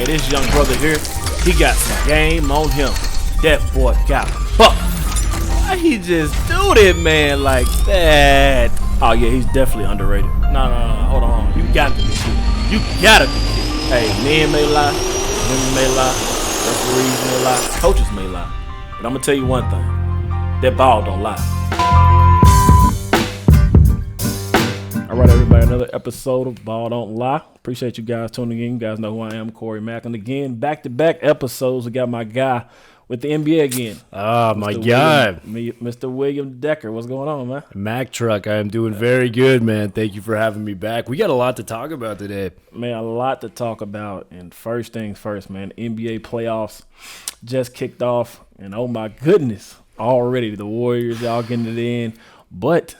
Hey, this young brother here, he got some game on him. That boy got fucked. Why he just do that, man, like that? Oh, yeah, he's definitely underrated. No, hold on. You got to be kidding. You gotta be kidding. Hey, men may lie, women may lie, referees may lie, coaches may lie. But I'm gonna tell you one thing. That ball don't lie. All right, everybody, another episode of Ball Don't Lie. Appreciate you guys tuning in. You guys know who I am, Corey Maclin. Again, back-to-back episodes. We got my guy with the NBA again. Oh, my God. Mr. William Decker. What's going on, man? Mac Truck, I am doing very good, man. Thank you for having me back. We got a lot to talk about today. Man, a lot to talk about. And first things first, man, NBA playoffs just kicked off. And oh, my goodness, already the Warriors, y'all getting it in. But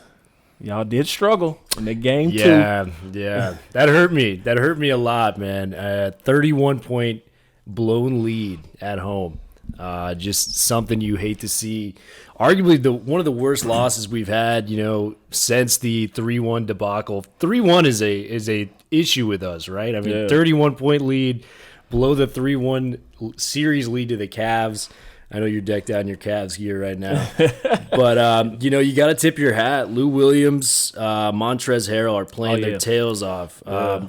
y'all did struggle in the game, too. Yeah. That hurt me. That hurt me a lot, man. 31-point blown lead at home. Just something you hate to see. Arguably one of the worst losses we've had, since the 3-1 debacle. 3-1 is a issue with us, right? I mean, 31-point lead, below the 3-1 series lead to the Cavs. I know you're decked out in your Cavs gear right now. But, you got to tip your hat. Lou Williams, Montrezl Harrell are playing their tails off.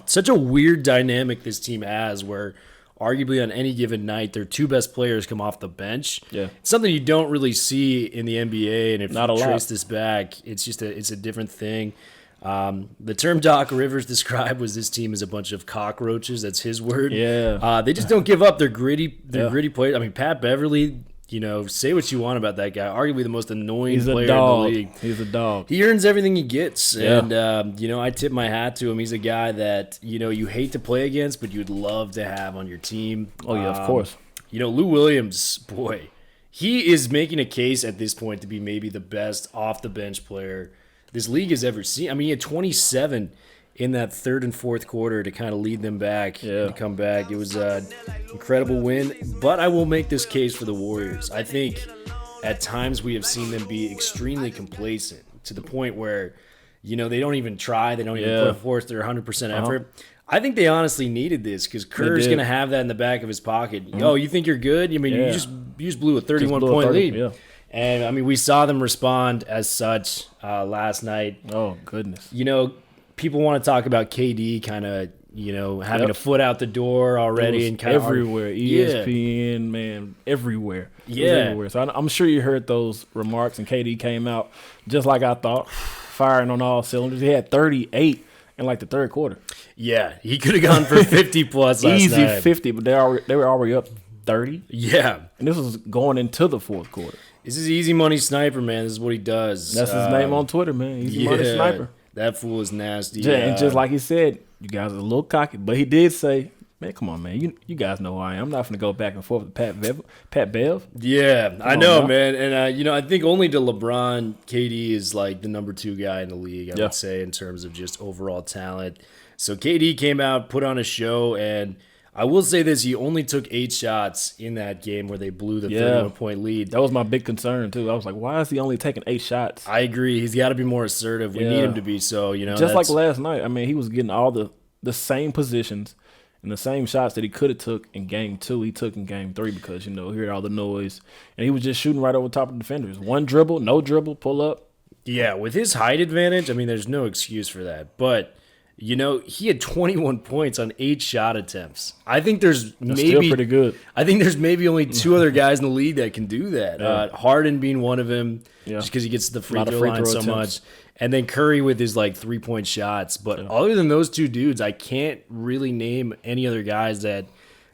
Such a weird dynamic this team has where arguably on any given night, their two best players come off the bench. Yeah. It's something you don't really see in the NBA, and if you trace this back, it's a different thing. The term Doc Rivers described was this team is a bunch of cockroaches. That's his word. Yeah. They just don't give up. They're gritty players. I mean, Pat Beverly, say what you want about that guy. Arguably the most annoying player in the league. He's a dog. He earns everything he gets. Yeah. And, I tip my hat to him. He's a guy that, you hate to play against, but you'd love to have on your team. Oh, yeah, of course. Lou Williams, boy, he is making a case at this point to be maybe the best off-the-bench player this league has ever seen. I mean, he had 27 in that third and fourth quarter to kind of lead them back to come back. It was an incredible win, but I will make this case for the Warriors. I think at times we have seen them be extremely complacent to the point where, they don't even try. They don't even put forth their 100% effort. I think they honestly needed this because Kerr's going to have that in the back of his pocket. Oh, you think you're good? I mean, you just blew a 31-point lead. Yeah. And, I mean, we saw them respond as such last night. Oh, goodness. People want to talk about KD kind of, having a foot out the door already. And kind everywhere. ESPN, man, everywhere. Everywhere. So I'm sure you heard those remarks, and KD came out just like I thought, firing on all cylinders. He had 38 in, the third quarter. Yeah, he could have gone for 50-plus last Easy night. 50, but they were already up 30. Yeah. And this was going into the fourth quarter. This is Easy Money Sniper, man. This is what he does. That's his name on Twitter, man. Easy Money Sniper. That fool is nasty. Yeah, and just like he said, you guys are a little cocky. But he did say, man, come on, man. You guys know who I am. I'm not going to go back and forth with Pat Bev. Yeah, I know, man. And, I think only to LeBron, KD is the number 2 guy in the league, I would say, in terms of just overall talent. So KD came out, put on a show, and I will say this, he only took 8 shots in that game where they blew the 31-point lead. That was my big concern, too. I was like, why is he only taking 8 shots? I agree. He's got to be more assertive. We need him to be so, Just like last night. I mean, he was getting all the same positions and the same shots that he could have took in Game 2. He took in Game 3 because, he heard all the noise. And he was just shooting right over top of the defenders. One dribble, no dribble, pull up. Yeah, with his height advantage, I mean, there's no excuse for that. But he had 21 points on 8 shot attempts. I think there's still pretty good. I think there's maybe only 2 other guys in the league that can do that. Yeah. Harden being one of them, just because he gets to the free throw line so much. And then Curry with his 3-point shots. But other than those 2 dudes, I can't really name any other guys that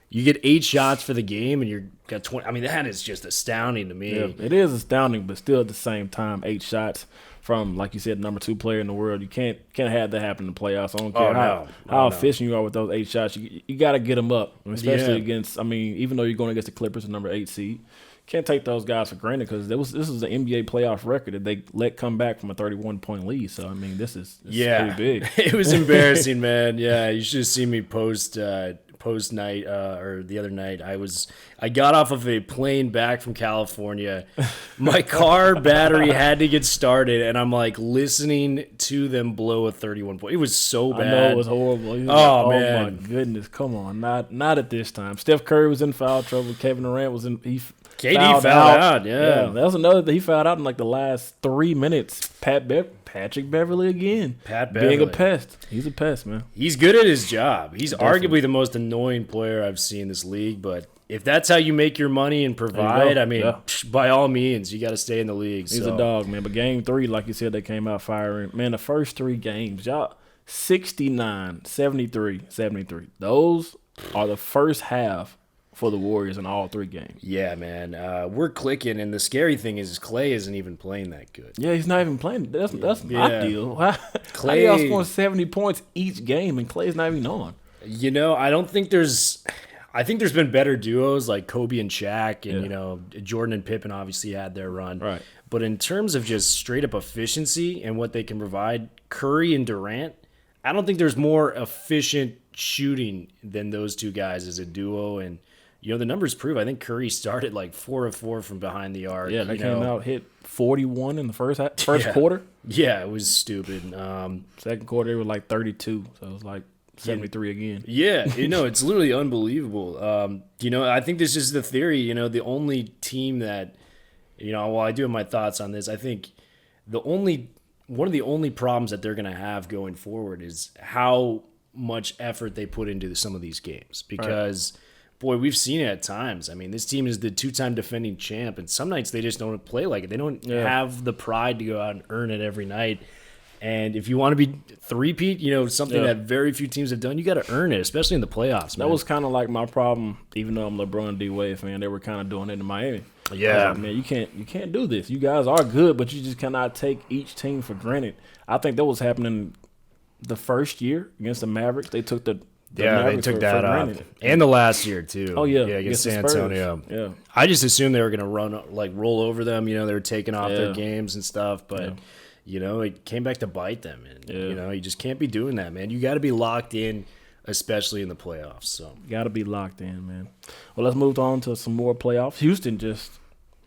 you get 8 shots for the game and you got 20. I mean, that is just astounding to me. Yeah, it is astounding, but still at the same time, 8 shots from, like you said, number 2 player in the world. You can't have that happen in the playoffs. I don't care how efficient you are with those 8 shots. You got to get them up, especially against. I mean, even though you're going against the Clippers, the number 8 seed, can't take those guys for granted because this is an NBA playoff record that they let come back from a 31-point lead. So I mean, this is pretty big. It was embarrassing, man. Yeah, you should have seen me post post night or the other night. I got off of a plane back from California. My car battery had to get started, and I'm like listening to them blow a 31 point. It was so bad. I know it was horrible. Oh, man. Oh my goodness, come on, not at this time. Steph Curry was in foul trouble. Kevin Durant was in. KD fouled out. Yeah, that was another. He fouled out in like the last 3 minutes. Patrick Beverly again. Pat Beverly. Being a pest. He's a pest, man. He's good at his job. He's Definitely. arguably the most annoying player I've seen in this league. But if that's how you make your money and provide, I mean, by all means, you got to stay in the league. He's a dog, man. But game 3, like you said, they came out firing. Man, the first 3 games, y'all, 69, 73, 73. Those are the first half for the Warriors in all 3 games. Yeah, man. We're clicking, and the scary thing is Clay isn't even playing that good. Yeah, he's not even playing. That's my deal. Clay, how y'all scoring 70 points each game, and Clay's not even on? You know, I think there's been better duos like Kobe and Shaq, and you know, Jordan and Pippen obviously had their run. Right. But in terms of just straight up efficiency and what they can provide, Curry and Durant, I don't think there's more efficient shooting than those 2 guys as a duo. And you know, the numbers prove. I think Curry started like 4 of 4 from behind the arc. Yeah, they came out, hit 41 in the first quarter. Yeah, it was stupid. Second quarter, it was like 32, so it was like 73 again. Yeah, you know, it's literally unbelievable. You know, I think this is the theory. You know, the only team that, you know, while I do have my thoughts on this, I think one of the only problems that they're going to have going forward is how much effort they put into some of these games. Because, boy, we've seen it at times. I mean, this team is the 2-time defending champ, and some nights they just don't play like it. They don't have the pride to go out and earn it every night. And if you want to be three-peat, you know, something that very few teams have done, you got to earn it, especially in the playoffs, man. That was kind of like my problem, even though I'm a LeBron D-Wade fan. They were kind of doing it in Miami. Yeah. Like, man, you can't do this. You guys are good, but you just cannot take each team for granted. I think that was happening the first year against the Mavericks. They took the Mavericks they took that up. And the last year, too. Oh, yeah. Against San Antonio. Yeah. I just assumed they were going to roll over them. You know, they were taking off their games and stuff, but you know, it came back to bite them. And, you know, you just can't be doing that, man. You got to be locked in, especially in the playoffs. So got to be locked in, man. Well, let's move on to some more playoffs. Houston just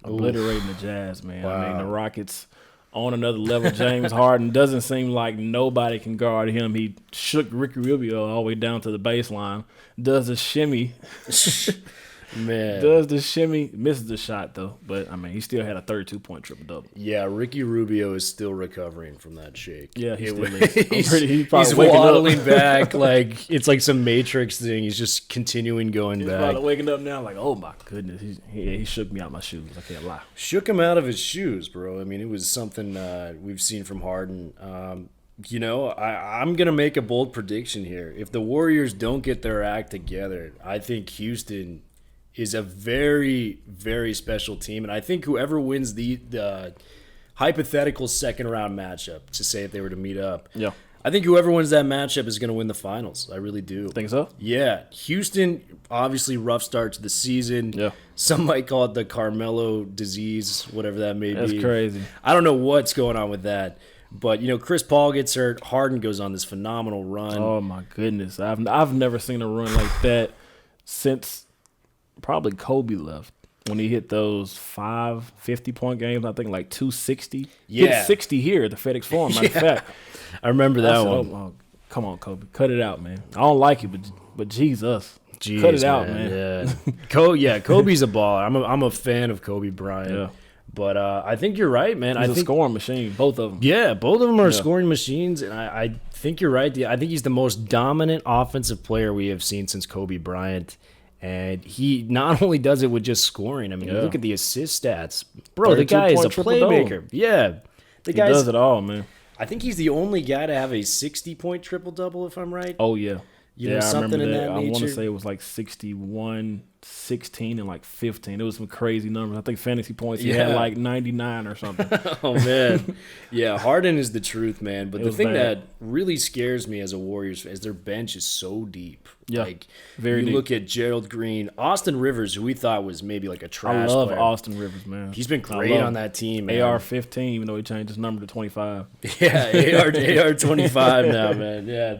obliterating the Jazz, man. Wow. I mean, the Rockets on another level. James Harden doesn't seem like nobody can guard him. He shook Ricky Rubio all the way down to the baseline. Does a shimmy. Man. Does the shimmy, misses the shot, though. But, I mean, he still had a 32-point triple-double. Yeah, Ricky Rubio is still recovering from that shake. Yeah, he still is. He's probably He's waking waddling up. back like it's like some Matrix thing. He's just continuing going He's back. probably waking up now like, oh, my goodness. He shook me out my shoes. I can't lie. Shook him out of his shoes, bro. I mean, it was something we've seen from Harden. You know, I'm going to make a bold prediction here. If the Warriors don't get their act together, I think Houston is a very, very special team. And I think whoever wins the hypothetical second-round matchup, to say if they were to meet up, I think whoever wins that matchup is going to win the finals. I really do. Think so? Yeah. Houston, obviously rough start to the season. Yeah. Some might call it the Carmelo disease, whatever that may be. That's crazy. I don't know what's going on with that. But, you know, Chris Paul gets hurt. Harden goes on this phenomenal run. Oh, my goodness. I've never seen a run like that since probably Kobe left. When he hit those 5 50-point games, I think like 260. Yeah. Hit 60 here at the FedEx Forum, matter of fact. I remember that I said, one. oh, come on, Kobe. Cut it out, man. I don't like it, but Jesus. Jeez, cut it out, man. Yeah. Kobe's a baller. I'm a fan of Kobe Bryant. Yeah. But I think you're right, man. He's I think a scoring machine, both of them. Yeah, both of them are scoring machines, and I think you're right. I think he's the most dominant offensive player we have seen since Kobe Bryant. And he not only does it with just scoring. I mean, look at the assist stats. Bro, the guy is a playmaker. Yeah. He does it all, man. I think he's the only guy to have a 60-point triple-double, if I'm right. Oh, yeah. You know, something I remember in that I want to nature. say it was like 61, 16, and like 15. It was some crazy numbers. I think fantasy points, he had like 99 or something. Oh, man. Yeah, Harden is the truth, man. But the thing bad. that really scares me as a Warriors fan is their bench is so deep. Yeah, like, very you deep. look at Gerald Green, Austin Rivers, who we thought was maybe like a trash I love player. Austin Rivers, man. He's been great on that team, man. AR-15, even though he changed his number to 25. Yeah, AR 25 now, man. Yeah.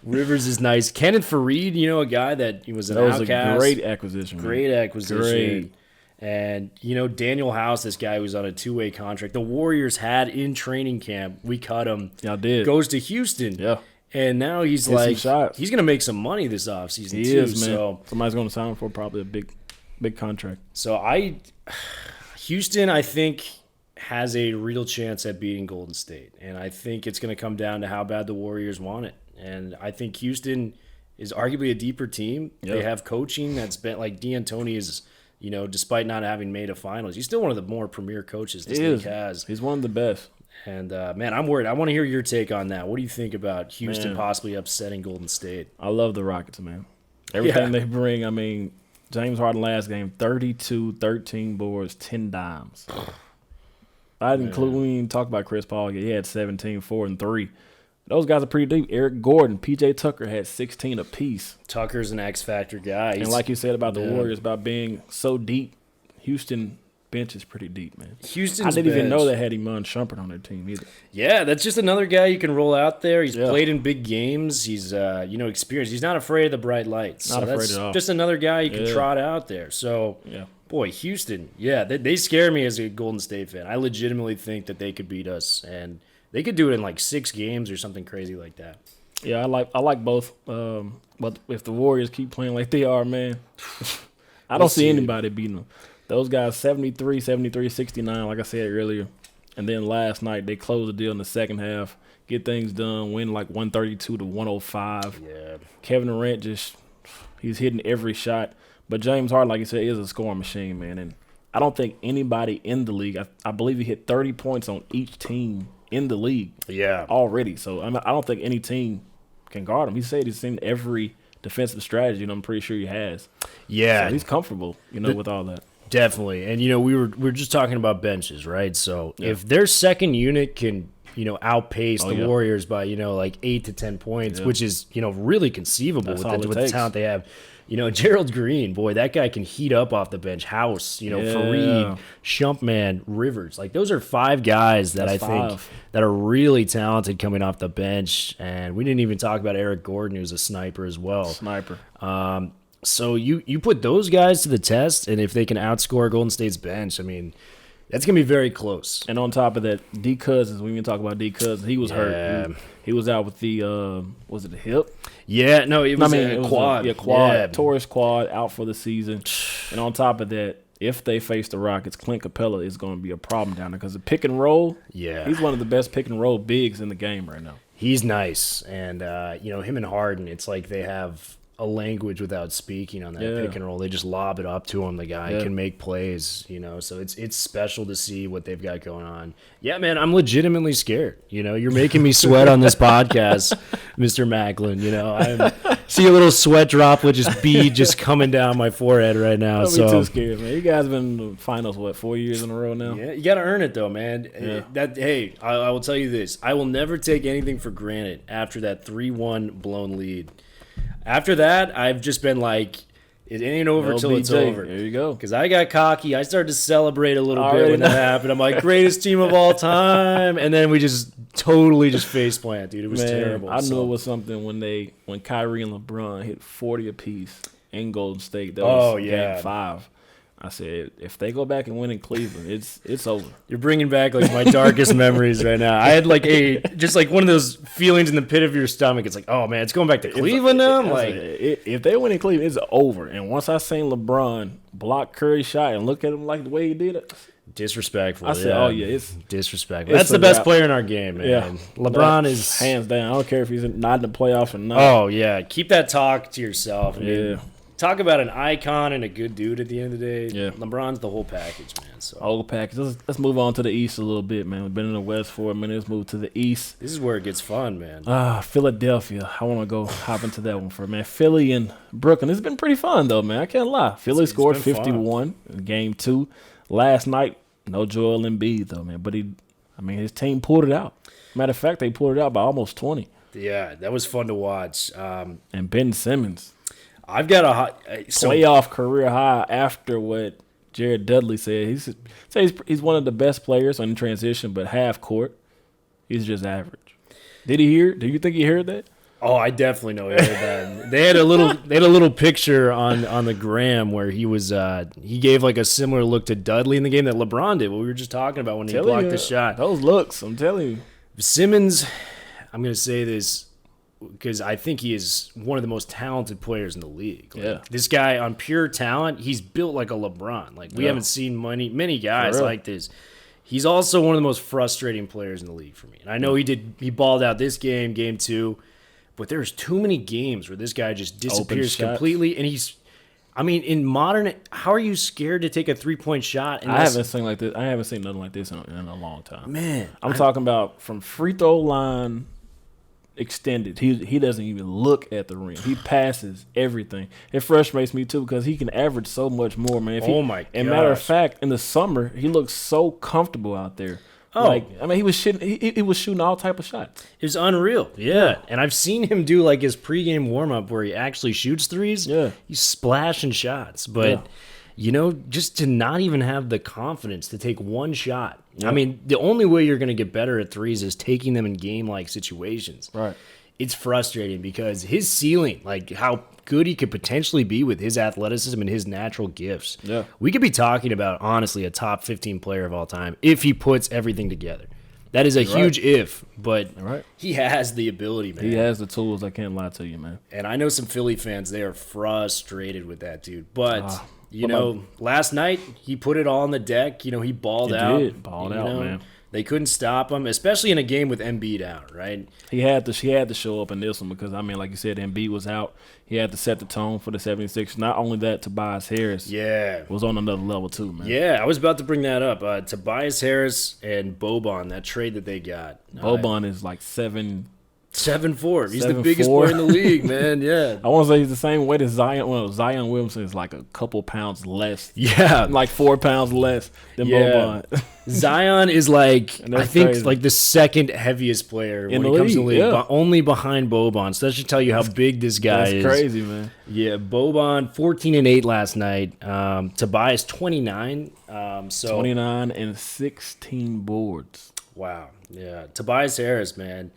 Rivers is nice. Kenneth Faried, a guy that he was an outcast. That was a great acquisition. Great acquisition. Great. And, Daniel House, this guy who's on a two-way contract, the Warriors had in training camp. We cut him. Y'all did. Goes to Houston. Yeah. And now he's he's going to make some money this offseason, too. Is, man. So somebody's going to sign him for probably a big contract. So Houston, I think, has a real chance at beating Golden State. And I think it's going to come down to how bad the Warriors want it. And I think Houston is arguably a deeper team. Yep. They have coaching that's been like D'Antoni is, despite not having made a finals, he's still one of the more premier coaches this league has. He's one of the best. And, man, I'm worried. I want to hear your take on that. What do you think about Houston possibly upsetting Golden State? I love the Rockets, man. Everything they bring, I mean, James Harden last game, 32, 13 boards, 10 dimes. I didn't include, we didn't even talk about Chris Paul. He had 17, 4, and 3. Those guys are pretty deep. Eric Gordon, P.J. Tucker had 16 apiece. Tucker's an X-factor guy. And like you said about the Warriors, about being so deep, Houston bench is pretty deep, man. Houston's I didn't even know they had Iman Shumpert on their team either. Yeah, that's just another guy you can roll out there. He's played in big games. He's experienced. He's not afraid of the bright lights. Not afraid at all. Just another guy you can trot out there. So, boy, Houston, they scare me as a Golden State fan. I legitimately think that they could beat us, and they could do it in like 6 games or something crazy like that. Yeah, I like both. But if the Warriors keep playing like they are, man, I don't see anybody beating them. Those guys, 73, 73, 69, like I said earlier. And then last night, they closed the deal in the second half, get things done, win like 132 to 105. Yeah. Kevin Durant he's hitting every shot. But James Harden, like you said, is a scoring machine, man. And I don't think anybody in the league, I believe he hit 30 points on each team in the league already. So I don't think any team can guard him. He said he's seen every defensive strategy, and I'm pretty sure he has. Yeah. So he's comfortable, with all that. Definitely. And, we were just talking about benches, right? So if their second unit can, outpace the Warriors by, like 8 to 10 points, which is, really conceivable with the talent they have. Gerald Green, boy, that guy can heat up off the bench. House, Fareed, Shumpman, Rivers. Like, those are 5 guys that think that are really talented coming off the bench. And we didn't even talk about Eric Gordon, who's a sniper as well. So you put those guys to the test, and if they can outscore Golden State's bench, I mean, that's going to be very close. And on top of that, D. Cousins, we can talk about D. Cousins. He was hurt. He was out with the, was it the hip? Yeah, no, it was a quad. Quad. Yeah. Tore his quad, out for the season. And on top of that, if they face the Rockets, Clint Capella is going to be a problem down there because the pick and roll, he's one of the best pick and roll bigs in the game right now. He's nice. And, him and Harden, it's like they have a language without speaking on that pick and roll. They just lob it up to him. The guy can make plays, So it's special to see what they've got going on. Yeah, man, I'm legitimately scared. You're making me sweat on this podcast, Mr. Maclin. I see a little sweat droplet just coming down my forehead right now. Don't be too scared, man. You guys have been in the finals, 4 years in a row now? Yeah, you got to earn it, though, man. Yeah. I will tell you this. I will never take anything for granted after that 3-1 blown lead. After that, I've just been like, it ain't over till it's over. There you go. Because I got cocky. I started to celebrate a little bit when that happened. I'm like, greatest team of all time. And then we just totally faceplant, dude. It was terrible. I knew it was something when Kyrie and LeBron hit 40 apiece in Golden State. That was game 5. I said, if they go back and win in Cleveland, it's over. You're bringing back like my darkest memories right now. I had like one of those feelings in the pit of your stomach. It's like, oh man, it's going back to Cleveland now. If they win in Cleveland, it's over. And once I seen LeBron block Curry's shot and look at him like the way he did it, disrespectful. I said, it's disrespectful. That's the best player in our game, man. Yeah. LeBron is hands down. I don't care if he's not in the playoffs or not. Oh yeah, keep that talk to yourself. I mean, talk about an icon and a good dude at the end of the day. Yeah. LeBron's the whole package, man. So whole package. Let's move on to the East a little bit, man. We've been in the West for a minute. Let's move to the East. This is where it gets fun, man. Philadelphia. I want to go hop into that one for a minute. Philly and Brooklyn. It's been pretty fun, though, man. I can't lie. Philly scored 51 in Game 2. Last night, no Joel Embiid, though, man. But his team pulled it out. Matter of fact, they pulled it out by almost 20. Yeah, that was fun to watch. And Ben Simmons. I've got a playoff career high after what Jared Dudley said. He's one of the best players on transition, but half court, he's just average. Do you think he heard that? Oh, I definitely know he heard that. They had a little picture on the gram where he was he gave like a similar look to Dudley in the game that LeBron did. What we were just talking about when he blocked the shot. Those looks, I'm telling you. Simmons, I'm going to say this because I think he is one of the most talented players in the league. Like, this guy on pure talent, he's built like a LeBron. Like we haven't seen many guys like this. He's also one of the most frustrating players in the league for me. And I know he balled out this game, game 2. But there's too many games where this guy just disappears completely, and in modern, how are you scared to take a 3-point shot? I haven't seen like this. I haven't seen nothing like this in a long time. Man, I'm talking about from free throw line extended. He doesn't even look at the rim. He passes everything. It frustrates me too because he can average so much more, man. My God! And matter of fact, in the summer, he looks so comfortable out there. He was shooting. He was shooting all type of shots. It was unreal. Yeah, and I've seen him do like his pregame warm up where he actually shoots threes. Yeah, he's splashing shots, but just to not even have the confidence to take one shot. Yeah. I mean, the only way you're going to get better at threes is taking them in game like situations. Right. It's frustrating because his ceiling, like how good he could potentially be with his athleticism and his natural gifts. Yeah. We could be talking about, honestly, a top 15 player of all time if he puts everything together. That is a huge if, but he has the ability, man. He has the tools. I can't lie to you, man. And I know some Philly fans, they are frustrated with that dude. But, last night he put it all on the deck. He balled out. Balled out, man. They couldn't stop him, especially in a game with Embiid out, right? He had to show up in this one because, like you said, Embiid was out. He had to set the tone for the 76ers. Not only that, Tobias Harris was on another level too, man. Yeah, I was about to bring that up. Tobias Harris and Boban, that trade that they got. Boban is like 7'4". He's the biggest player in the league, man. Yeah. I want to say he's the same weight as Zion. Well, Zion Williamson is like a couple pounds less. Yeah. Like 4 pounds less than Boban. Zion is like, I think, crazy. Like the second heaviest player when it comes to the league. Only behind Boban. So that should tell you how big this guy is. That's crazy, man. Yeah, Boban, 14 and 8 last night. Tobias, 29. 29 and 16 boards. Wow. Yeah. Tobias Harris, man.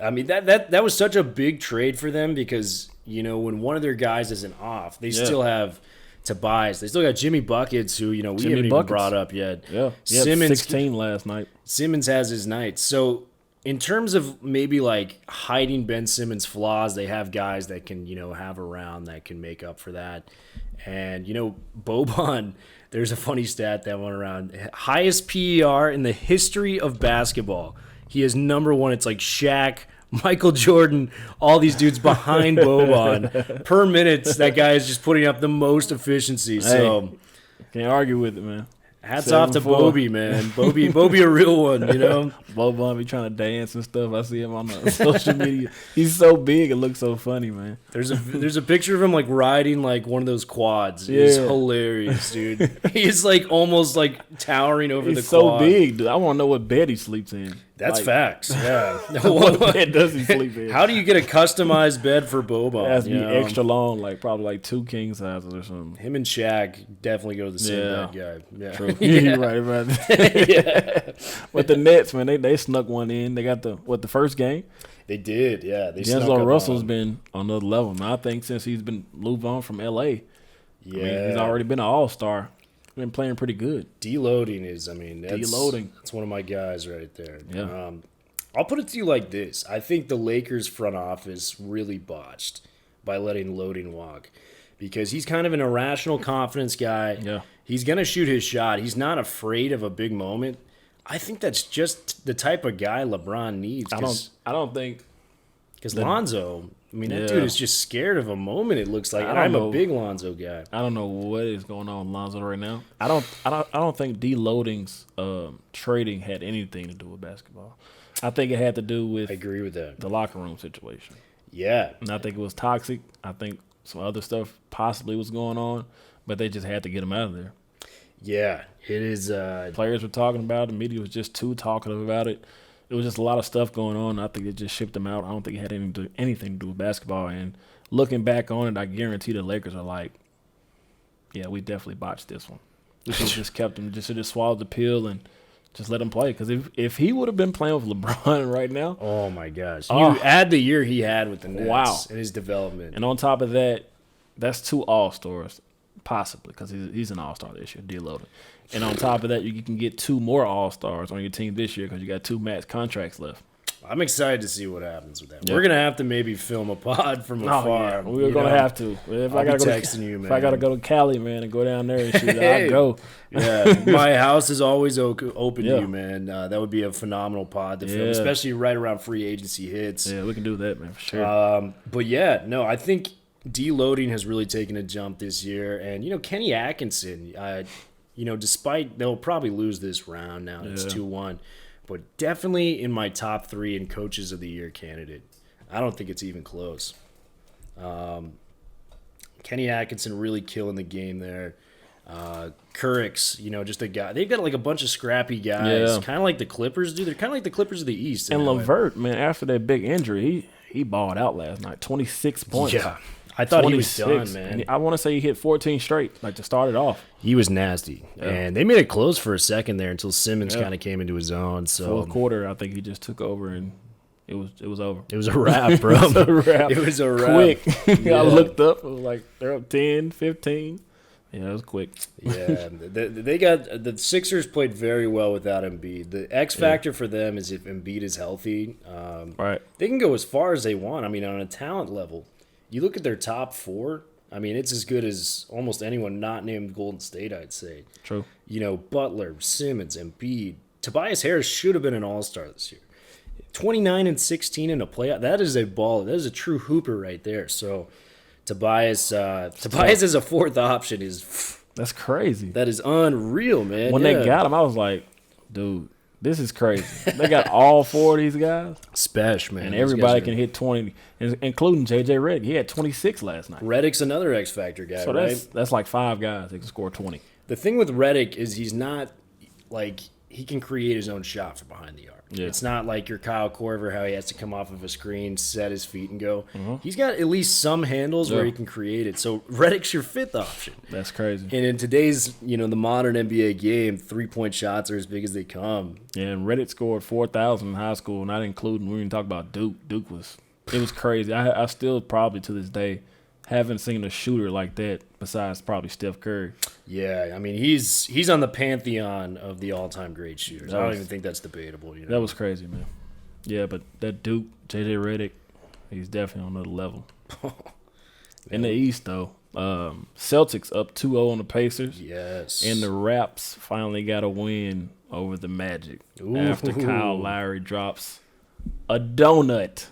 I mean, that was such a big trade for them because, when one of their guys isn't off, they still have Tobias. They still got Jimmy Buckets, who, we haven't even brought up yet. Yeah. Simmons, 16 last night. Simmons has his nights. So, in terms of maybe, like, hiding Ben Simmons' flaws, they have guys that can, have around that can make up for that. And, Boban, there's a funny stat that went around. Highest PER in the history of basketball. He is number 1. It's like Shaq, Michael Jordan, all these dudes behind Boban. Per minute, that guy is just putting up the most efficiency. So can't argue with it, man. Hats off to Bobby, man. Bobby a real one, Boban be trying to dance and stuff. I see him on the social media. He's so big, it looks so funny, man. There's a picture of him like riding like one of those quads. It's hilarious, dude. He's like almost like towering over the quad. He's so big, dude. I want to know what bed he sleeps in. That's facts. Yeah. What bed does he sleep in? How do you get a customized bed for Boban? It has to be extra long, like probably like 2 king sizes or something. Him and Shaq definitely go to the same bed guy. Yeah. True. You're right about that. But the Nets, man, they snuck one in. They got the first game? They did, yeah. D'Angelo Russell's been on another level. Man, I think since he's been moved on from L.A., he's already been an all-star. Been playing pretty good. Deloading is, that's one of my guys right there. Yeah. I'll put it to you like this. I think the Lakers front office really botched by letting Loading walk because he's kind of an irrational confidence guy. Yeah. He's going to shoot his shot. He's not afraid of a big moment. I think that's just the type of guy LeBron needs. I don't think. Because Lonzo, that dude is just scared of a moment, it looks like. And I'm a big Lonzo guy. I don't know what is going on with Lonzo right now. I don't think deloading's trading had anything to do with basketball. I think it had to do with I agree with that. The locker room situation. Yeah. And I think it was toxic. I think some other stuff possibly was going on, but they just had to get him out of there. Yeah, it is. Players were talking about it. The media was just too talkative about it. It was just a lot of stuff going on. I think it just shipped them out. I don't think it had anything to do with basketball. And looking back on it, I guarantee the Lakers are like, yeah, we definitely botched this one. We should have just kept them, just swallowed the pill and Just let him play. Because if he would have been playing with LeBron right now. Oh, my gosh. Oh. You add the year he had with the Nets Wow. and his development. And on top of that, that's 2 All-Stars, possibly, because he's an All-Star this year, deloaded. And on top of that, you can get 2 more All-Stars on your team this year because you got 2 max contracts left. I'm excited to see what happens with that. Yep. We're going to have to maybe film a pod from afar. Yeah. We're going to have to. If I gotta go to Cali, man, and go down there and shoot, I'll go. Yeah, my house is always open Yeah. to you, man. That would be a phenomenal pod to film, especially right around free agency hits. Yeah, we can do that, man, for sure. But yeah, no, I think deloading has really taken a jump this year. And, Kenny Atkinson, despite they'll probably lose this round now. It's 2-1. But definitely in my top 3 in Coaches of the Year candidate. I don't think it's even close. Kenny Atkinson really killing the game there. Currix, just a guy. They've got like a bunch of scrappy guys, kind of like the Clippers do. They're kind of like the Clippers of the East. And LeVert, man, after that big injury, he balled out last night. 26 points. Yeah. I thought he was done, man. And I want to say he hit 14 straight, like to start it off. He was nasty. Yeah. And they made it close for a second there until Simmons kind of came into his own. So 4th quarter, I think he just took over and it was over. It was a wrap, bro. It was a wrap. Quick. I looked up. It was like they're up 10, 15. Yeah, it was quick. Yeah, they got the Sixers played very well without Embiid. The X factor for them is if Embiid is healthy. Right. They can go as far as they want. I mean, on a talent level, you look at their top 4. I mean, it's as good as almost anyone not named Golden State, I'd say. True. Butler, Simmons, Embiid. Tobias Harris should have been an All-Star this year. 29 and 16 in a playoff. That is a baller. That is a true hooper right there. So Tobias as a 4th option is that's crazy. That is unreal, man. When they got him, I was like, dude, this is crazy. They got all 4 of these guys. Special, man. And everybody can hit 20, including J.J. Redick. He had 26 last night. Redick's another X Factor guy, so right? that's like 5 guys that can score 20. The thing with Redick is he's not like he can create his own shot from behind the arc. Yeah. It's not like your Kyle Korver, how he has to come off of a screen, set his feet, and go. Mm-hmm. He's got at least some handles where he can create it. So Redick's your 5th option. That's crazy. And in today's, the modern NBA game, 3-point shots are as big as they come. Yeah, and Redick scored 4,000 in high school, not including we didn't talk about Duke. It was crazy. I still probably to this day haven't seen a shooter like that besides probably Steph Curry. Yeah, I mean he's on the pantheon of the all-time great shooters. I don't even think that's debatable. That was crazy, man. Yeah, but that Duke, J.J. Redick, he's definitely on another level. In the East, though, Celtics up 2-0 on the Pacers. Yes. And the Raps finally got a win over the Magic after Kyle Lowry drops a donut.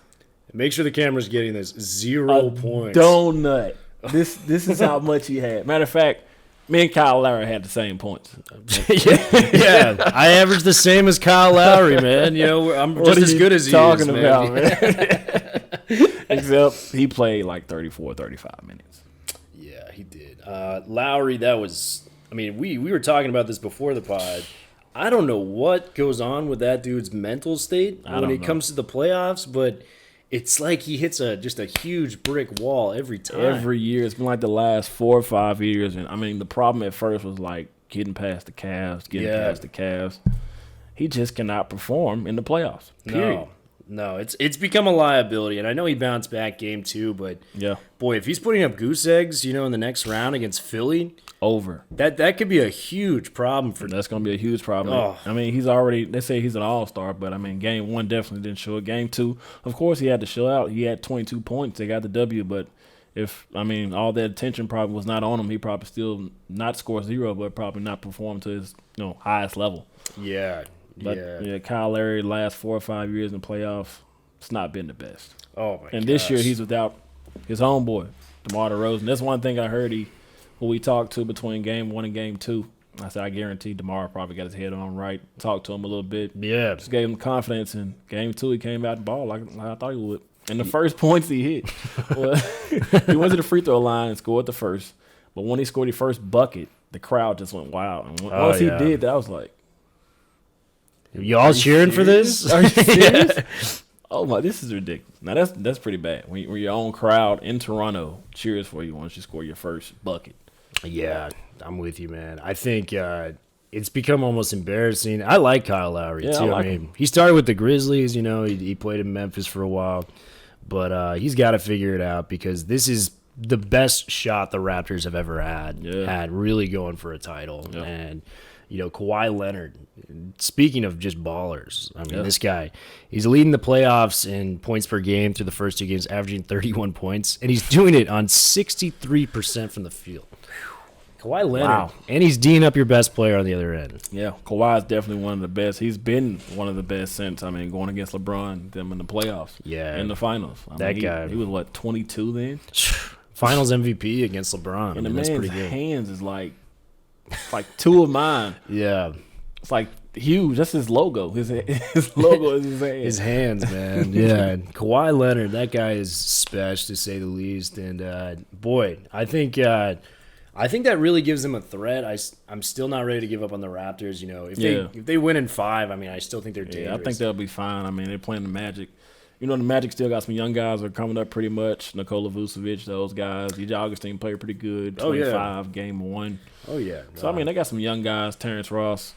Make sure the camera's getting this. 0 points. Donut. This is how much he had. Matter of fact, me and Kyle Lowry had the same points. Yeah. I averaged the same as Kyle Lowry, man. I'm just as good as he is, talking about, man. Except he played like 34, 35 minutes. Yeah, he did. Lowry, we were talking about this before the pod. I don't know what goes on with that dude's mental state when it comes to the playoffs, but it's like he hits just a huge brick wall every time. Every year. It's been like the last 4 or 5 years. And the problem at first was like getting past the Cavs. He just cannot perform in the playoffs. Period. No, it's become a liability. And I know he bounced back game 2, but boy, if he's putting up goose eggs, in the next round against Philly, over. That could be a huge problem for. That's going to be a huge problem. Oh. He's already. They say he's an all-star, but game 1 definitely didn't show it. Game 2, of course, he had to show out. He had 22 points. They got the W, but all that attention probably was not on him. He probably still not score 0, but probably not perform to his highest level. Yeah. But Kyle Lowry last 4 or 5 years in the playoffs, it's not been the best. Oh my! And this year he's without his homeboy, DeMar DeRozan. That's one thing I heard who we talked to between game 1 and game 2. I said I guarantee DeMar probably got his head on right. Talked to him a little bit. Yeah, just gave him confidence. In game 2, he came out the ball like I thought he would. And the first points he hit, he went to the free throw line and scored the first. But when he scored the first bucket, the crowd just went wild. And once he did that, I was like, y'all cheering for this? Are you serious? Oh my, this is ridiculous. Now that's pretty bad. When your own crowd in Toronto cheers for you once you score your first bucket. Yeah, I'm with you, man. I think it's become almost embarrassing. I like Kyle Lowry, Yeah, too. I like mean, him. he started with the Grizzlies, he played in Memphis for a while. But he's got to figure it out because this is the best shot the Raptors have ever had really going for a title. Yeah. And, Kawhi Leonard, speaking of just ballers, I mean, this guy, he's leading the playoffs in points per game through the first 2 games, averaging 31 points, and he's doing it on 63% from the field. Kawhi Leonard. Wow. And he's D'ing up your best player on the other end. Yeah, Kawhi is definitely one of the best. He's been one of the best since, going against LeBron, them in the playoffs. Yeah. In the finals. Guy. He was, 22 then? Finals MVP against LeBron. And the that's man's pretty good. hands is like 2 of mine. Yeah. It's huge. That's his logo. His logo is his hand. His hands, man. Yeah. And Kawhi Leonard, that guy is special to say the least. And, boy, I think that really gives them a threat. I'm still not ready to give up on the Raptors. If they win in 5, I still think they're dangerous. Yeah, I think they'll be fine. They're playing the Magic. The Magic still got some young guys that are coming up pretty much. Nikola Vucevic, those guys. DJ Augustine played pretty good. 25, game 1. Oh, yeah. So, they got some young guys. Terrence Ross.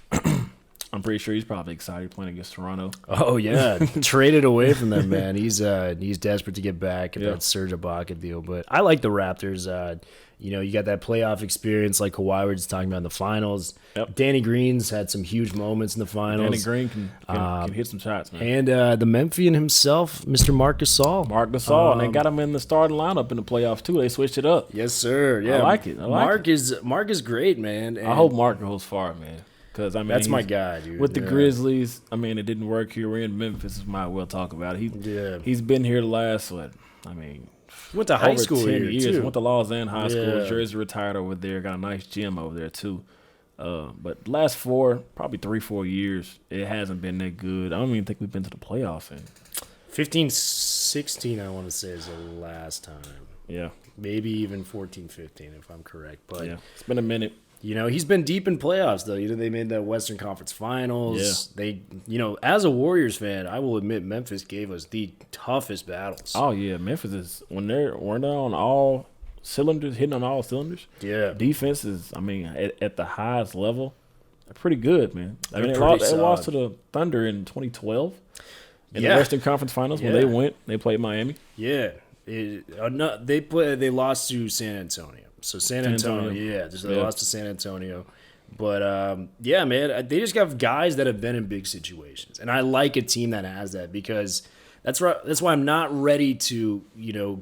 I'm pretty sure he's probably excited playing against Toronto. Oh, yeah. Traded away from them, man. He's desperate to get back at that Serge Ibaka deal. But I like the Raptors. You got that playoff experience like Kawhi was talking about in the finals. Yep. Danny Green's had some huge moments in the finals. Danny Green can hit some shots, man. And the Memphian himself, Mr. Marc Gasol. Marc Gasol, and they got him in the starting lineup in the playoffs, too. They switched it up. Yes, sir. Yeah, I like it. Marc is great, man. And I hope Marc goes far, man. Because that's my guy, dude. With the Grizzlies, it didn't work here. We're in Memphis. Might well talk about it. He's been here the last, went to high school 10 here, years. too. Went to Lausanne High School. Yeah. Jersey retired over there. Got a nice gym over there, too. But last probably 3-4 years, it hasn't been that good. I don't even think we've been to the playoffs in 15-16, I want to say, is the last time. Yeah. Maybe even 14-15, if I'm correct. But yeah, it's been a minute. He's been deep in playoffs, though. They made the Western Conference Finals. Yeah. They, as a Warriors fan, I will admit Memphis gave us the toughest battles. Oh yeah, Memphis is when they're on all cylinders, hitting on all cylinders. Yeah, defense is, at the highest level, they're pretty good, man. They solid. lost to the Thunder in 2012 in the Western Conference Finals when they played Miami. Yeah, they lost to San Antonio. So San Antonio. They lost to San Antonio. But, man, they just got guys that have been in big situations. And I like a team that has that because that's why I'm not ready to,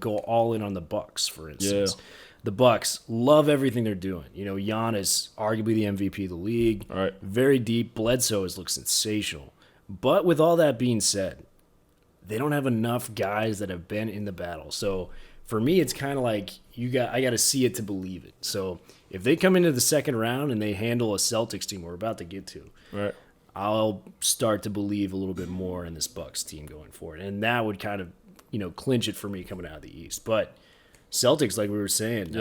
go all in on the Bucks, for instance. Yeah. The Bucks love everything they're doing. Giannis, arguably the MVP of the league. All right. Very deep. Bledsoe has looked sensational. But with all that being said, they don't have enough guys that have been in the battle. So for me, it's kind of like I got to see it to believe it. So if they come into the second round and they handle a Celtics team we're about to get to, right, I'll start to believe a little bit more in this Bucks team going forward. And that would kind of, clinch it for me coming out of the East. But Celtics, like we were saying,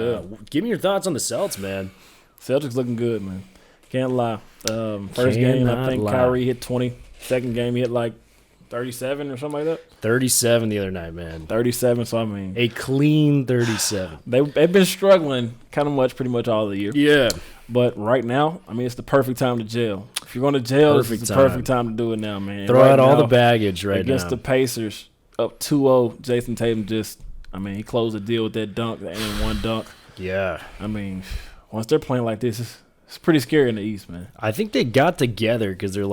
give me your thoughts on the Celtics, man. Celtics looking good, man. Can't lie. First game, I think Kyrie hit 20. Second game, he hit 37 or something like that. 37 the other night, man. 37, so a clean 37. They've been struggling pretty much all the year. Yeah. But right now, it's the perfect time to jail. If you're going to jail, it's the perfect time to do it now, man. Throw out all the baggage right now. Against the Pacers, up 2-0, Jason Tatum he closed the deal with that dunk, the and one dunk. Yeah. Once they're playing like this, it's pretty scary in the East, man. I think they got together because they're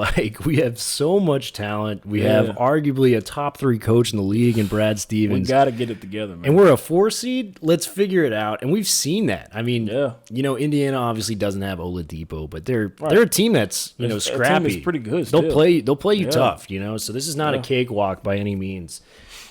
we have so much talent. We have arguably a top 3 coach in the league in Brad Stevens. We got to get it together, man. And we're a 4 seed. Let's figure it out. And we've seen that. Indiana obviously doesn't have Oladipo, but they're a team that's, scrappy. Team is pretty good still. They'll play you tough, So this is not a cakewalk by any means.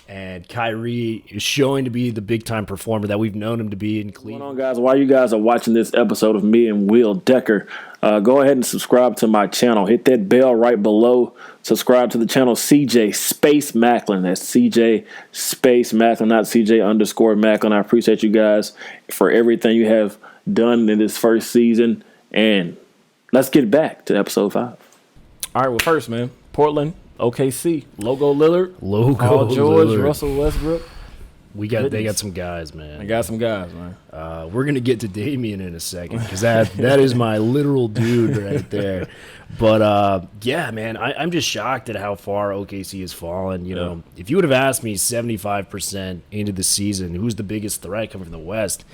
And Kyrie is showing to be the big-time performer that we've known him to be in Cleveland. What's going on, guys? While you guys are watching this episode of me and Will Decker, go ahead and subscribe to my channel. Hit that bell right below. Subscribe to the channel CJ Space Maclin. That's CJ Space Maclin, not CJ_Maclin. I appreciate you guys for everything you have done in this first season. And let's get back to episode 5. All right, well, first, man, Portland. OKC, Logo Lillard, Paul George, Lillard. Russell Westbrook. They got some guys, man. I got some guys, man. We're gonna get to Damian in a second because that is my literal dude right there. But yeah, man, I'm just shocked at how far OKC has fallen. You know, if you would have asked me 75% into the season, who's the biggest threat coming from the West,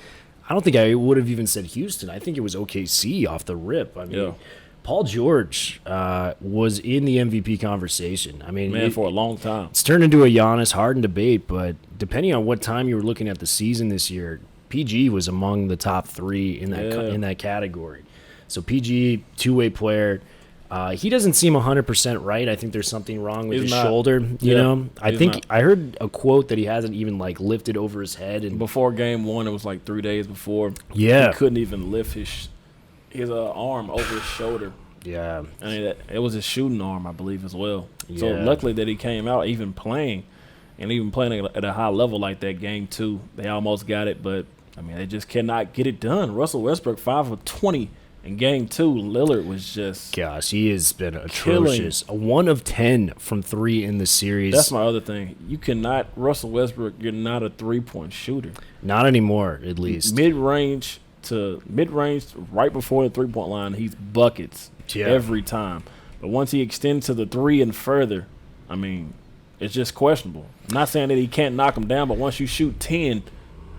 I don't think I would have even said Houston. I think it was OKC off the rip. I mean, Paul George was in the MVP conversation. I mean, for a long time. It's turned into a Giannis Harden debate, but depending on what time you were looking at the season this year, PG was among the top 3 in that category. So PG, two-way player. He doesn't seem 100% right. I think there's something wrong with his shoulder. You know, I heard a quote that he hasn't even like lifted over his head. And before game 1, it was like 3 days before. Yeah, he couldn't even lift his arm over his shoulder. Yeah. I mean, it was his shooting arm, I believe, as well. Yeah. So luckily that he came out even playing at a high level like that game 2. They almost got it, but, I mean, they just cannot get it done. Russell Westbrook, 5 of 20 in game 2. Lillard was just he has been atrocious. 1 of 10 from 3 in the series. That's my other thing. You cannot – Russell Westbrook, you're not a three-point shooter. Not anymore, at least. Mid-range right before the three-point line, he's buckets every time. But once he extends to the 3 and further, I mean, it's just questionable. I'm not saying that he can't knock him down, but once you shoot 10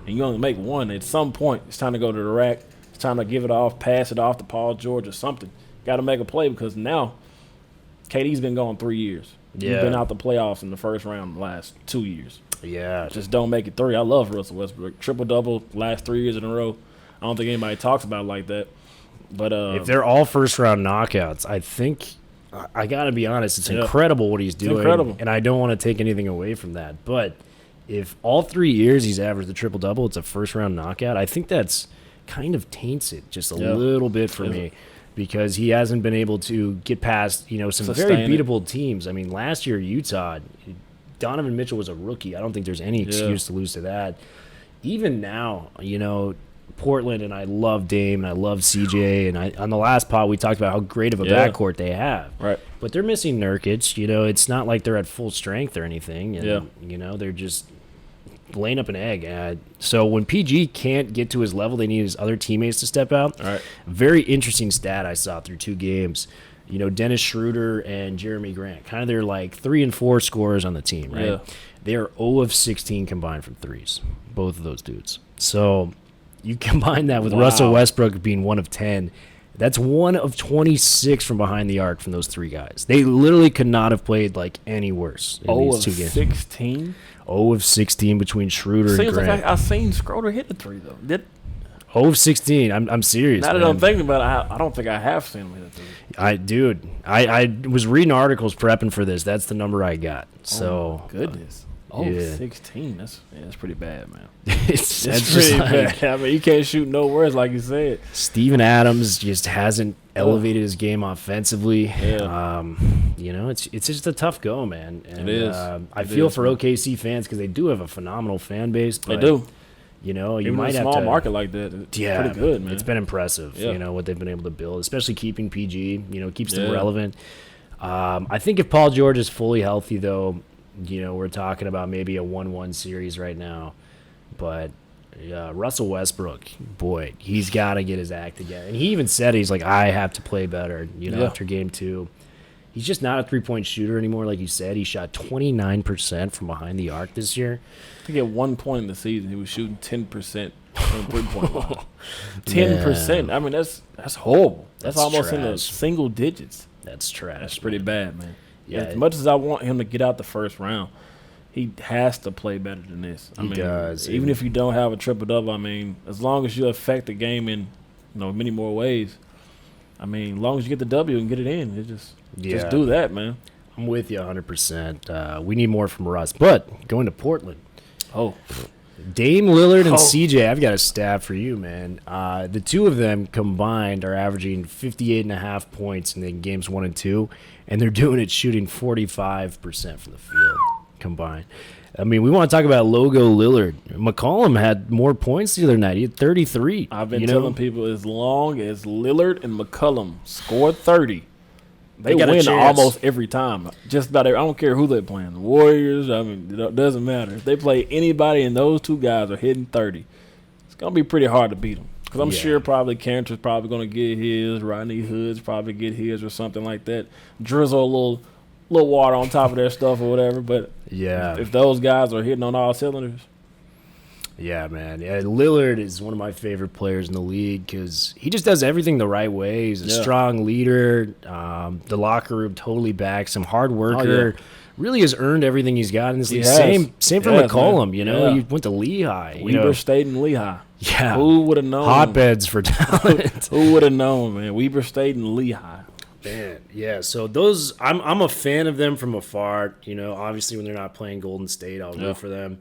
and you only make 1, at some point it's time to go to the rack. It's time to give it off, pass it off to Paul George or something. Got to make a play because now KD's been gone 3 years. Yeah. He's been out the playoffs in the first round the last 2 years. Yeah. Just don't make it 3. I love Russell Westbrook. Triple-double last 3 years in a row. I don't think anybody talks about it like that. But if they're all first-round knockouts, I think I got to be honest, it's incredible what he's doing. It's incredible. And I don't want to take anything away from that. But if all 3 years he's averaged the triple-double, it's a first-round knockout, I think that's kind of taints it just a little bit for me because he hasn't been able to get past, some very beatable teams. I mean, last year, Utah, Donovan Mitchell was a rookie. I don't think there's any excuse to lose to that. Even now, Portland, and I love Dame and I love CJ, and on the last pod we talked about how great of a backcourt they have. Right. But they're missing Nurkic. It's not like they're at full strength or anything. And, they're just laying up an egg. So when PG can't get to his level, they need his other teammates to step out. All right. Very interesting stat I saw through 2 games. Dennis Schroeder and Jeremy Grant, kind of they're like 3 and 4 scorers on the team, right? Yeah. They are 0 of 16 combined from threes, both of those dudes. So you combine that with Russell Westbrook being 1 of 10. That's 1 of 26 from behind the arc from those 3 guys. They literally could not have played like any worse in these 2 games. 16? 0 of 16 between Schroeder and Grant. Seems like I seen Schroeder hit the 3 though. 0 of 16. I'm serious. Now that I'm thinking about it, I don't think I have seen him hit the 3. I was reading articles prepping for this. That's the number I got. So oh my goodness. 16. That's pretty bad, man. it's pretty bad. I mean, you can't shoot no words like you said. Steven Adams just hasn't elevated his game offensively. Yeah. It's just a tough go, man. And, it is. I feel for OKC fans because they do have a phenomenal fan base. But, they do. You even might in a have small to, market like that. It's pretty good, man. It's been impressive. What they've been able to build, especially keeping PG. Keeps them relevant. I think if Paul George is fully healthy, though. We're talking about maybe a 1-1 series right now. But Russell Westbrook, boy, he's got to get his act together. And he even said, he's like, I have to play better, after game 2. He's just not a three-point shooter anymore, like you said. He shot 29% from behind the arc this year. I think at one point in the season, he was shooting 10% from three-point line. 10%. I mean, that's horrible. That's almost trash. In the single digits. That's trash. That's pretty bad, man. Yeah. As much as I want him to get out the first round, he has to play better than this. He does. Even if you don't have a triple-double, I mean, as long as you affect the game in many more ways, I mean, as long as you get the W and get it in, just do that, man. I'm with you 100%. We need more from Russ. But going to Portland. Oh. Dame Lillard and CJ, I've got a stat for you, man. The 2 of them combined are averaging 58.5 points in the games 1 and 2, and they're doing it shooting 45% from the field combined. I mean, we want to talk about Logo Lillard. McCollum had more points the other night. He had 33. I've been telling people as long as Lillard and McCollum score 30, They got a win chance. almost every time. Just about every, I don't care who they're playing. The Warriors, I mean, it doesn't matter. If they play anybody and those two guys are hitting 30, it's going to be pretty hard to beat them. Because I'm sure probably Cantor's probably going to get his. Rodney Hood's probably get his or something like that. Drizzle a little water on top of their stuff or whatever. But if those guys are hitting on all cylinders. Yeah, man. Yeah, Lillard is one of my favorite players in the league because he just does everything the right way. He's a strong leader. The locker room totally backs him. Hard worker. Really has earned everything he's got in this league. Same for McCollum, man. You know. He went to Lehigh. Weber State and Lehigh. Yeah. Who would have known? Hotbeds for talent. Who would have known, man? Weber State and Lehigh. Man, yeah. So those, I'm a fan of them from afar. You know, obviously when they're not playing Golden State, I'll root for them.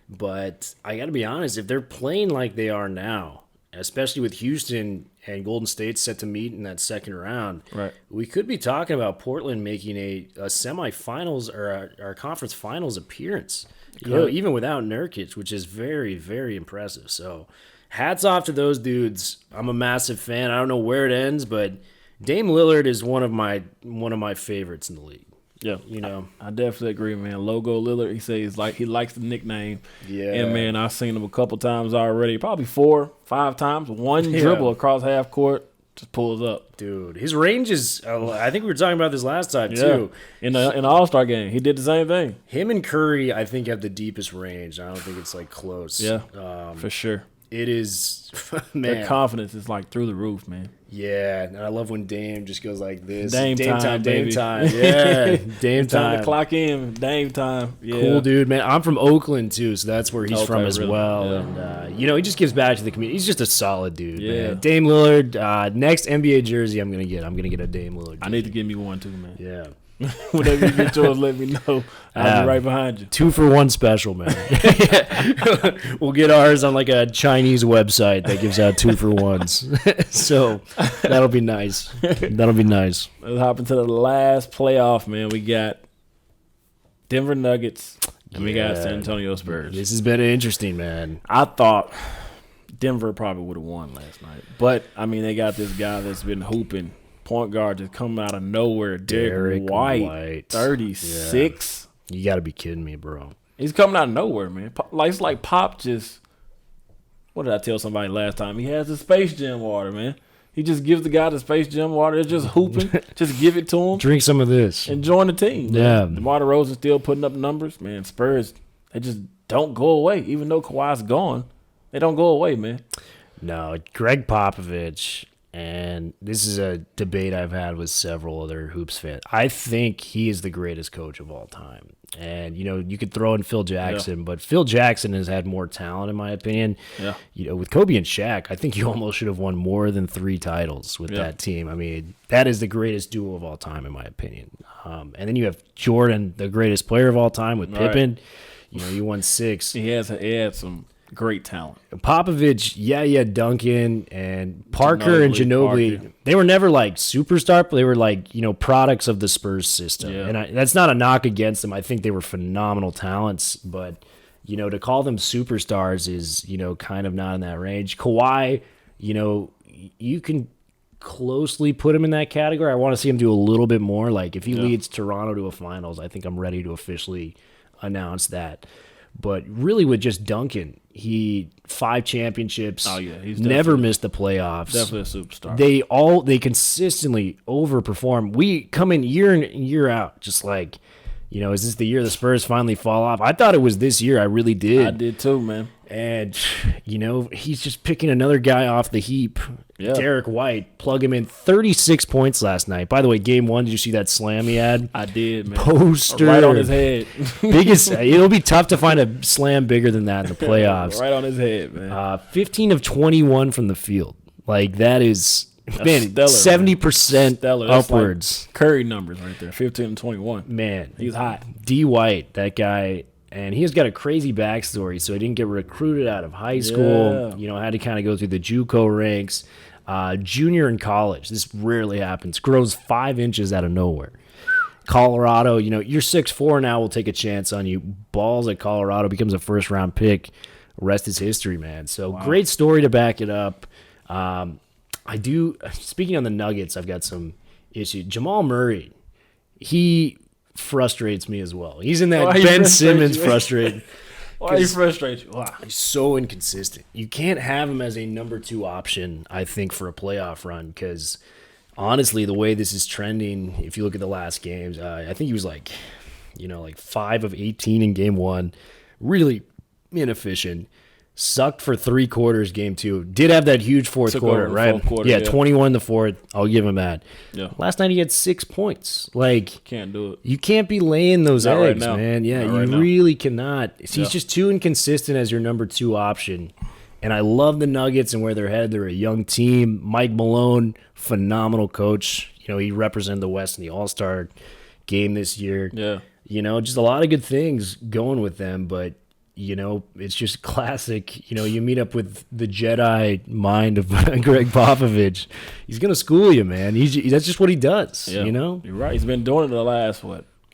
But I got to be honest, if they're playing like they are now, especially with Houston and Golden State set to meet in that second round, we could be talking about Portland making a semifinals or our conference finals appearance. You know, even without Nurkic, which is very, very impressive. So hats off to those dudes. I'm a massive fan. I don't know where it ends, but Dame Lillard is one of my favorites in the league. Yeah, you know, I definitely agree, man. Logo Lillard, he says he likes the nickname. Yeah, and man, I've seen him a couple times already, probably 4-5 times. One dribble across half court, just pulls up. Dude, his range is. I think we were talking about this last time too. In the All-Star game, he did the same thing. Him and Curry, I think, have the deepest range. I don't think it's like close. Yeah, for sure. It is, man. Their confidence is like through the roof, man. Yeah, and I love when Dame just goes like this. Dame time, Dame baby. time. Yeah, Dame time to clock in. Dame time. Yeah. Cool dude, man. I'm from Oakland too, so that's where he's from as well. Yeah. And you know, he just gives back to the community. He's just a solid dude, man. Dame Lillard. Next NBA jersey I'm gonna get a Dame Lillard jersey. I need to give me one too, man. Yeah. Whenever you get yours, let me know. I'll be right behind you. 2-for-1 special, man. We'll get ours on like a Chinese website that gives out 2-for-1s. So that'll be nice. That'll be nice. Let's hop into the last playoff, man. We got Denver Nuggets and we got San Antonio Spurs. This has been interesting, man. I thought Denver probably would have won last night. But, I mean, they got this guy that's been hooping. Point guard just coming out of nowhere. Derek White. 36. Yeah. You got to be kidding me, bro. He's coming out of nowhere, man. It's like Pop just – what did I tell somebody last time? He has the Space Jam water, man. He just gives the guy the Space Jam water. They're just hooping. Just give it to him. Drink some of this. And join the team. Yeah. DeMar DeRozan still putting up numbers. Man, Spurs, they just don't go away. Even though Kawhi's gone, they don't go away, man. No, Greg Popovich – and this is a debate I've had with several other Hoops fans. I think he is the greatest coach of all time. And, you know, you could throw in Phil Jackson, but Phil Jackson has had more talent, in my opinion. Yeah. You know, with Kobe and Shaq, I think you almost should have won more than 3 titles with that team. I mean, that is the greatest duo of all time, in my opinion. And then you have Jordan, the greatest player of all time, with Pippen. You know, you won 6. He had some great talent. Popovich, Duncan, and Parker and Ginobili. They were never like superstar, but they were like, you know, products of the Spurs system. Yeah. And that's not a knock against them. I think they were phenomenal talents, but, you know, to call them superstars is, you know, kind of not in that range. Kawhi, you know, you can closely put him in that category. I want to see him do a little bit more. Like if he leads Toronto to a finals, I think I'm ready to officially announce that. But really with just Duncan, he 5 championships. Oh yeah, he's never missed the playoffs. Definitely a superstar. They consistently overperform. We come in year in and year out, just like, you know, is this the year the Spurs finally fall off? I thought it was this year. I really did. I did too, man. And, you know, he's just picking another guy off the heap. Yeah. Derek White, plug him in. 36 points last night. By the way, game 1, did you see that slam he had? I did, man. Poster. Right on his head. It'll be tough to find a slam bigger than that in the playoffs. Right on his head, man. 15 of 21 from the field. Like, that is... Man, stellar, 70% upwards. Like Curry numbers right there, 15 and 21. Man. He's hot. D. White, that guy... And he has got a crazy backstory, so he didn't get recruited out of high school. Yeah. You know, had to kind of go through the JUCO ranks. Junior in college, this rarely happens. Grows 5 inches out of nowhere. Colorado, you know, you're 6'4" now. We'll take a chance on you. Balls at Colorado, becomes a first-round pick. Rest is history, man. So great story to back it up. Speaking on the Nuggets, I've got some issue. Jamal Murray, he frustrates me as well. He's in that Why he Ben frustrates Simmons you? frustrated. Why you frustrate you? Why? He's so inconsistent. You can't have him as a number 2 option, I think, for a playoff run because honestly, the way this is trending, if you look at the last games, I think he was like 5 of 18 in game 1. Really inefficient. Sucked for 3 quarters game 2. Did have that huge fourth quarter, right? Fourth quarter, yeah, 21 in the fourth. I'll give him that. Yeah. Last night he had 6 points. Like, Can't do it. you can't be laying those Not right eggs, now. man. Yeah, Not you right now. really cannot. He's Yeah. just too inconsistent as your number 2 option. And I love the Nuggets and where they're headed. They're a young team. Mike Malone, phenomenal coach. He represented the West in the All-Star game this year. Yeah. Just a lot of good things going with them, but it's just classic. You meet up with the Jedi mind of Greg Popovich. He's gonna school you, man. That's just what he does. Yeah. You're right. He's been doing it the last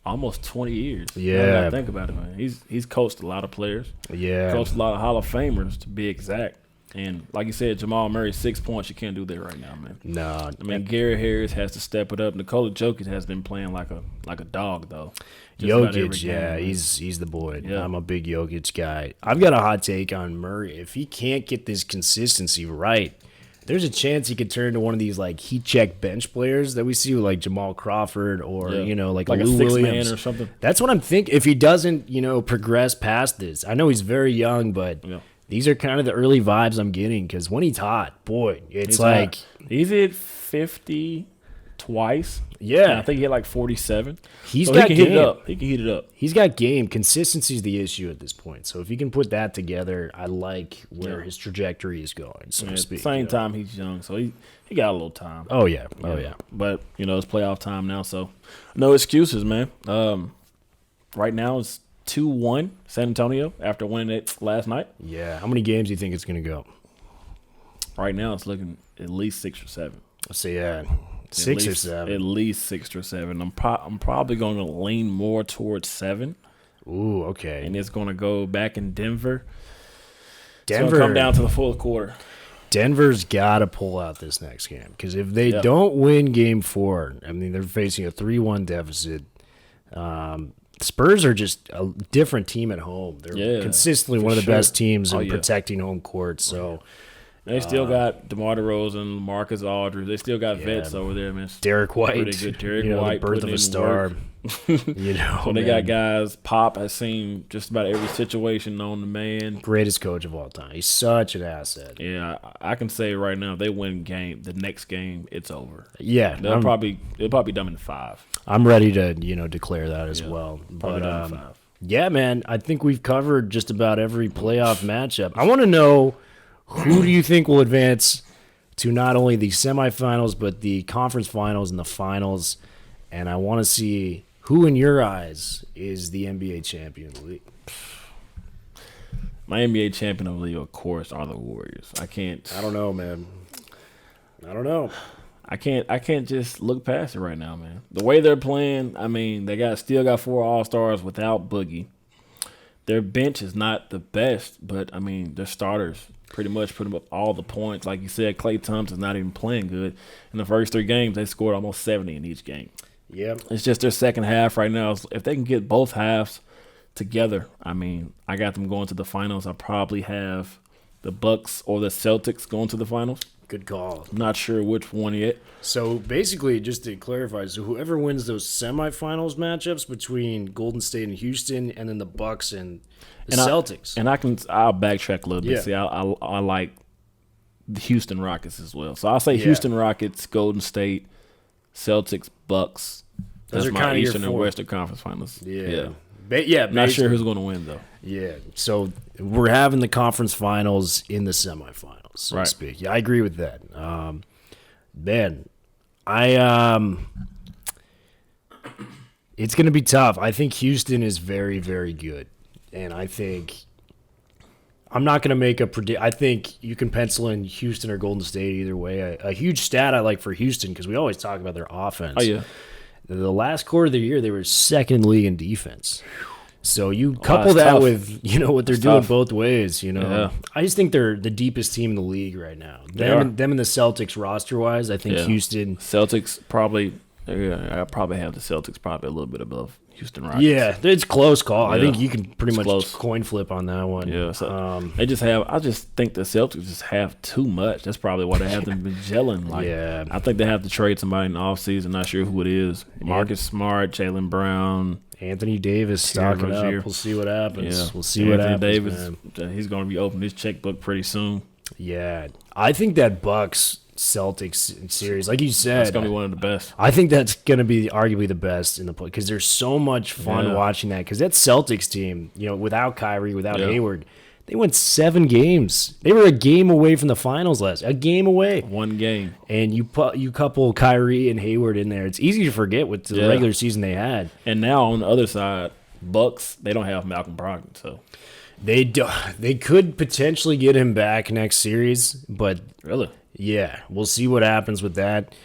almost 20 years. Yeah. Now that I think about it, man. He's coached a lot of players. Yeah. Coached a lot of Hall of Famers, to be exact. And like you said, Jamal Murray, 6 points. You can't do that right now, man. No. I mean, Gary Harris has to step it up. Nikola Jokic has been playing like a dog, though. Just about every Jokic, game, yeah, man. he's the boy. Yeah. I'm a big Jokic guy. I've got a hot take on Murray. If he can't get this consistency right, there's a chance he could turn to one of these like heat check bench players that we see with like Jamal Crawford or like a Lou six Williams man or something. That's what I'm thinking. If he doesn't progress past this, I know he's very young, but these are kind of the early vibes I'm getting because when he's hot, boy, it's he's hit 50 twice. Yeah. And I think he hit like 47. He's so got he can game. hit it up. He can heat it up. He's got game. Consistency is the issue at this point. So if he can put that together, I like where his trajectory is going, so to At speak. the same time, he's young, so he got a little time. Oh, yeah. Oh, yeah. But, it's playoff time now, so no excuses, man. Right now it's 2-1 San Antonio after winning it last night. Yeah. How many games do you think it's going to go? Right now it's looking at least 6 or 7. Let's say, 6 or 7. At least 6 or 7. I'm probably going to lean more towards 7. Ooh, okay. And it's going to go back in Denver. Denver. It's going to come down to the fourth quarter. Denver's got to pull out this next game because if they don't win game 4, I mean, they're facing a 3-1 deficit. Spurs are just a different team at home. They're consistently one of the best teams in protecting home court. So they still got DeMar DeRozan, Marcus Aldridge. They still got vets over there, man. Derek White, pretty good. Derek White, the birth of a star. So they got guys. Pop has seen just about every situation known to man. Greatest coach of all time. He's such an asset. Yeah, I can say right now, if they win the next game, it's over. Yeah, they'll probably be done in 5. I'm ready to declare that as well. Probably But done in 5. yeah, man, I think we've covered just about every playoff matchup. I want to know, who do you think will advance to not only the semifinals but the conference finals and the finals? And I want to see who, in your eyes, is the NBA champion of the league. My NBA champion of the league, of course, are the Warriors. I don't know, man. I don't know. I can't just look past it right now, man. The way they're playing, I mean, they still got 4 All-Stars without Boogie. Their bench is not the best, but I mean, their starters pretty much put up all the points. Like you said, Klay Thompson's not even playing good. In the first 3 games, they scored almost 70 in each game. Yep. It's just their second half right now. If they can get both halves together, I mean, I got them going to the finals. I probably have the Bucks or the Celtics going to the finals. Good call. I'm not sure which one yet. So basically, just to clarify, so whoever wins those semifinals matchups between Golden State and Houston, and then the Bucks and the Celtics. I'll backtrack a little bit. Yeah. See, I like the Houston Rockets as well. So I'll say Houston Rockets, Golden State, Celtics, Bucks. Those That's are my kinda your Eastern and 4. Western Conference finals. Yeah. Not sure who's going to win though. Yeah. So we're having the conference finals in the semifinals, so to speak. Yeah, I agree with that. Man, it's going to be tough. I think Houston is very, very good, and I think I'm not going to make a predict. I think you can pencil in Houston or Golden State either way. A huge stat I like for Houston, because we always talk about their offense. Oh yeah. The last quarter of the year, they were second in the league in defense. So you couple that tough. with what they're doing tough. both ways. Yeah. I just think they're the deepest team in the league right now. Them and the Celtics roster wise, I think Houston. Celtics probably Yeah, I probably have the Celtics probably a little bit above Houston Rockets. Yeah, it's close call. I Yeah. think you can pretty It's much close. coin flip on that one. Yeah, so they just have. I just think the Celtics just have too much. That's probably why they haven't been gelling. Like, Yeah. I think they have to trade somebody in the offseason. Not sure who it is. Marcus Smart, Jaylen Brown, Anthony Davis stocking up. Rozier. We'll see what happens. Yeah, We'll see what happens, Davis, man. he's going to be opening his checkbook pretty soon. Yeah, I think that Bucks Celtics series, like you said, That's going to be one of the best. I think that's going to be arguably the best in the play because there's so much fun watching that. Because that Celtics team, without Kyrie, without Hayward, they went 7 games. They were a game away from the finals a game away. One game. And you couple Kyrie and Hayward in there, it's easy to forget what the regular season they had. And now on the other side, Bucks, they don't have Malcolm Brogdon, so They could potentially get him back next series, but really. yeah, we'll see what happens with that.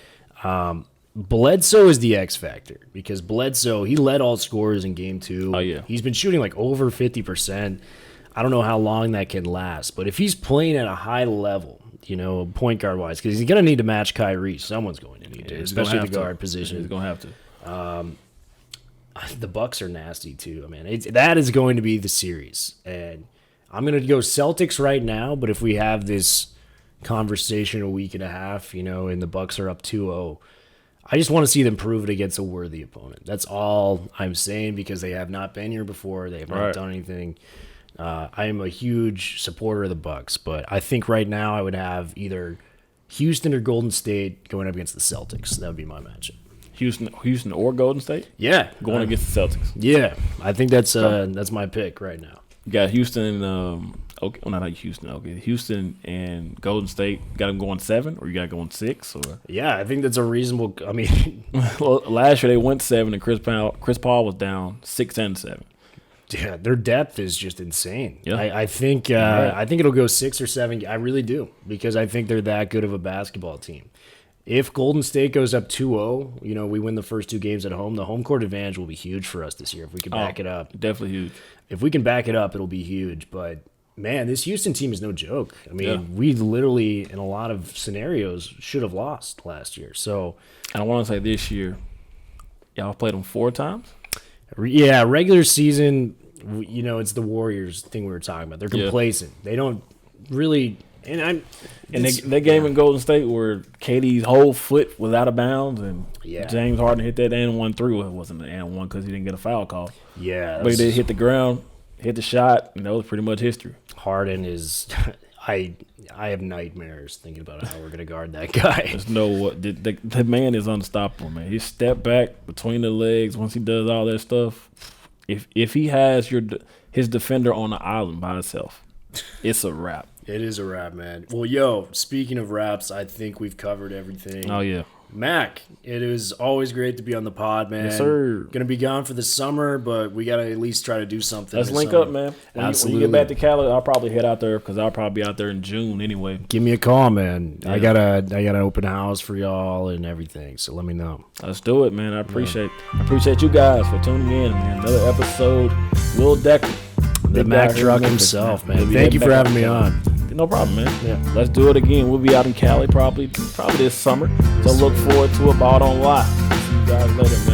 Bledsoe is the X factor because Bledsoe, he led all scorers in game 2. Oh, yeah. He's been shooting like over 50%. I don't know how long that can last, but if he's playing at a high level, point guard wise, because he's going to need to match Kyrie. Someone's going to need to, especially the guard position. He's going to have to. The Bucks are nasty too. I mean, that is going to be the series, and I'm going to go Celtics right now. But if we have this conversation a week and a half, and the Bucks are up 2-0, I just want to see them prove it against a worthy opponent. That's all I'm saying because they have not been here before. They have not done anything. I am a huge supporter of the Bucks, but I think right now I would have either Houston or Golden State going up against the Celtics. That would be my matchup. Houston or Golden State? Yeah, Going against the Celtics. Yeah, I think that's my pick right now. You got Houston, not Houston. Okay, Houston and Golden State. Got them going 7, or you got to go on 6, or Yeah, I think that's a reasonable. I mean, well, last year they went 7, and Chris Paul was down 6 and 7. yeah, their depth is just insane. Yeah. I think it'll go 6 or 7. I really do because I think they're that good of a basketball team. If Golden State goes up 2-0, we win the first 2 games at home, the home court advantage will be huge for us this year if we can back it up. Definitely huge. If we can back it up, it'll be huge. But, man, this Houston team is no joke. I mean, we literally, in a lot of scenarios, should have lost last year. So, And I want to say this year, y'all played them 4 times? yeah, regular season, it's the Warriors thing we were talking about. They're complacent. They don't really – and that game in Golden State where KD's whole foot was out of bounds and James Harden hit that and 1 3. Well, it wasn't an and 1 because he didn't get a foul call. Yeah. But he did hit the ground, hit the shot, and that was pretty much history. Harden is I have nightmares thinking about how we're going to guard that guy. There's the man is unstoppable, man. His step back between the legs, once he does all that stuff, if he has his defender on the island by himself, it's a wrap. It is a wrap, man. Well, speaking of wraps, I think we've covered everything. Oh, yeah. Mac, it is always great to be on the pod, man. Yes, sir. Going to be gone for the summer, but we got to at least try to do something. Let's this link summer. up, man. Absolutely. When you get back to Cali, I'll probably head out there because I'll probably be out there in June anyway. Give me a call, man. Yeah. I got an open house for y'all and everything, so let me know. Let's do it, man. I appreciate you guys for tuning in, man. Another episode, Lil Decker. The Mac Truck himself, man. Thank you for having me on. No problem, man. Yeah. Let's do it again. We'll be out in Cali probably this summer. So look forward to it. Ball Don't Lie. See you guys later, man.